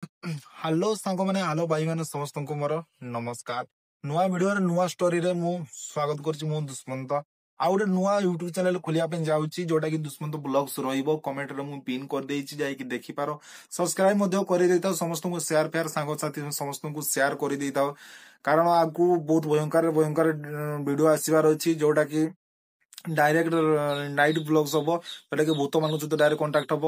Hello ସାଙ୍ଗମାନେ, hello ଭାଇ ମାନେ ସମସ୍ତଙ୍କୁ ମୋର ନମସ୍କାର। ନୂଆ ଭିଡିଓରେ ନୂଆ ଷ୍ଟୋରୀରେ ମୁଁ ସ୍ୱାଗତ କରୁଛି। ମୁଁ ଦୁଷ୍ମନ୍ତ ଆଉ ଗୋଟେ ନୂଆ ୟୁଟ୍ୟୁବ ଚ୍ୟାନେଲ ଖୋଲିବା ପାଇଁ ଯାଉଛି, ଯୋଉଟା କି ଦୁଷ୍ମନ୍ତ ବ୍ଲଗ୍ସ ରହିବ। କମେଣ୍ଟରେ ମୁଁ ପିନ୍ କରିଦେଇଛି, ଯାଇକି ଦେଖିପାର। ସବସ୍କ୍ରାଇବ ମଧ୍ୟ କରିଦେଇଥାଉ, ସମସ୍ତଙ୍କୁ ସେୟାର ଫେୟାର ସାଙ୍ଗସାଥି ସମସ୍ତଙ୍କୁ ସେୟାର କରିଦେଇଥାଉ, କାରଣ ଆଗକୁ ବହୁତ ଭୟଙ୍କର ଭୟଙ୍କର ଭିଡିଓ ଆସିବାର ଅଛି, ଯୋଉଟା କି ଡାଇରେକ୍ଟ ନାଇଟ୍ ବ୍ଲଗ୍ସ ହବ, ଯୋଉଟା କି ଭୂତ ମାନଙ୍କ ସହିତ ଡାଇରେକ୍ଟ କଣ୍ଟାକ୍ଟ ହବ।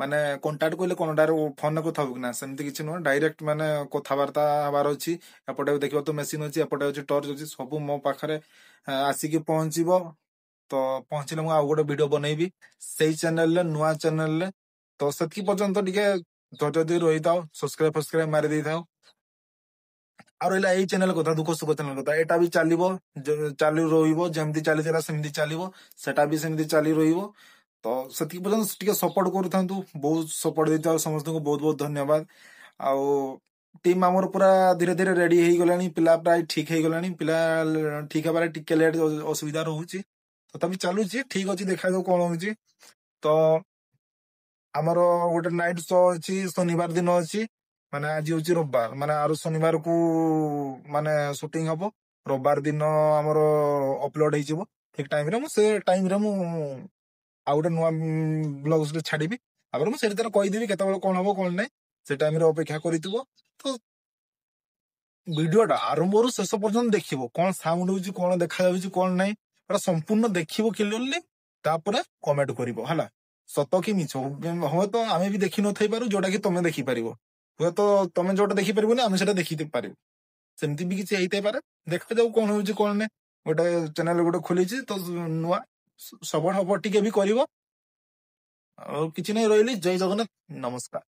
ମାନେ କଣ୍ଟାକ୍ଟ କହିଲେ କଣ, ଡାଇରେକ୍ଟ ଫୋନରେ କଥା ହବୁ କି ନା, ସେମିତି କିଛି ନୁହଁ। ଡାଇରେକ୍ଟ ମାନେ କଥାବାର୍ତ୍ତା ହବାର ଅଛି। ଏପଟେ ଦେଖିବ ତ ମେସିନ ଅଛି, ଏପଟେ ଅଛି ଟର୍ଚ ଅଛି, ସବୁ ମୋ ପାଖରେ ଆସିକି ପହଞ୍ଚିବ। ତ ପହଞ୍ଚିଲେ ମୁଁ ଆଉ ଗୋଟେ ଭିଡିଓ ବନେଇବି ସେଇ ଚ୍ୟାନେଲରେ, ନୂଆ ଚ୍ୟାନେଲରେ। ତ ସେତିକି ପର୍ଯ୍ୟନ୍ତ ଟିକେ ଧୈର୍ଯ୍ୟ ଦେଇ ରହିଥାଉ, ସବସ୍କ୍ରାଇବ ମାରି ଦେଇଥାଉ। ଆଉ ରହିଲା ଏଇ ଚ୍ୟାନେଲ କଥା, ଦୁଃଖ ସୁଖ ଚ୍ୟାନେଲ କଥା, ଏଇଟା ବି ଚାଲିବ, ଚାଲୁ ରହିବ। ଯେମିତି ଚାଲିଥିଲା ସେମିତି ଚାଲିବ, ସେଟା ବି ସେମିତି ଚାଲି ରହିବ। ତ ସେତିକି ପର୍ଯ୍ୟନ୍ତ ଟିକେ ସପୋର୍ଟ କରୁଥାନ୍ତୁ, ବହୁତ ସପୋର୍ଟ ଦେଇଥାଉ। ସମସ୍ତଙ୍କୁ ବହୁତ ବହୁତ ଧନ୍ୟବାଦ। ଆଉ ଟିମ୍ ଆମର ପୁରା ଧୀରେ ଧୀରେ ରେଡି ହେଇଗଲାଣି, ପିଲା ପ୍ରାୟ ଠିକ ହେଇଗଲାଣି। ପିଲା ଠିକ ହେବାରେ ଟିକେ ଲେଟ୍ ଅସୁବିଧା ରହୁଛି, ତଥାପି ଚାଲୁଛି, ଠିକ ଅଛି। ଦେଖାଯାଉ କଣ ହଉଛି। ତ ଆମର ଗୋଟେ ନାଇଟ୍ ଶୋ ଅଛି, ଶନିବାର ଦିନ ଅଛି। ମାନେ ଆଜି ହଉଛି ରବିବାର, ମାନେ ଆର ଶନିବାରକୁ ମାନେ ସୁଟିଂ ହବ। ରବିବାର ଦିନ ଆମର ଅପଲୋଡ ହେଇଯିବ ଠିକ ଟାଇମରେ। ମୁଁ ସେ ଟାଇମରେ ମୁଁ ଆଉ ଗୋଟେ ନୂଆ ବ୍ଲଗ ଛାଡିବି। ତାପରେ ମୁଁ ସେଠି ତାର କହିଦେବି କେତେବେଳେ କଣ ହବ କଣ ନାହିଁ, ସେ ଟାଇମରେ ଅପେକ୍ଷା କରିଥିବ। ତ ଭିଡିଓଟା ଆରମ୍ଭରୁ ଶେଷ ପର୍ଯ୍ୟନ୍ତ ଦେଖିବ, କଣ ସାଉଣ୍ଡ ହଉଛି, କଣ ଦେଖାଯାଉଛି, କଣ ନାହିଁ, ଏଟା ସମ୍ପୂର୍ଣ୍ଣ ଦେଖିବ କ୍ଲିୟରଲି। ତାପରେ କମେଣ୍ଟ କରିବ ହେଲା, ସତ କି ମିଛ। ହୁଏତ ଆମେ ବି ଦେଖିନଥାଇ ପାରୁ, ଯୋଉଟା କି ତମେ ଦେଖିପାରିବ। ହୁଏତ ତମେ ଯୋଉଟା ଦେଖିପାରିବନି, ଆମେ ସେଟା ଦେଖି ପାରିବୁ। ସେମିତି ବି କିଛି ହେଇଥାଇପାରେ। ଦେଖାଯାଉ କଣ ହଉଛି କଣ ନାହିଁ। ଗୋଟେ ଚ୍ୟାନେଲ ଗୋଟେ ଖୋଲିଛି ତ, ନୂଆ ସପୋର୍ଟ ଟିକେ ବି କରିବ। ଆଉ କିଛି ନାହିଁ, ରହିଲି। ଜୟ ଜଗନ୍ନାଥ, ନମସ୍କାର।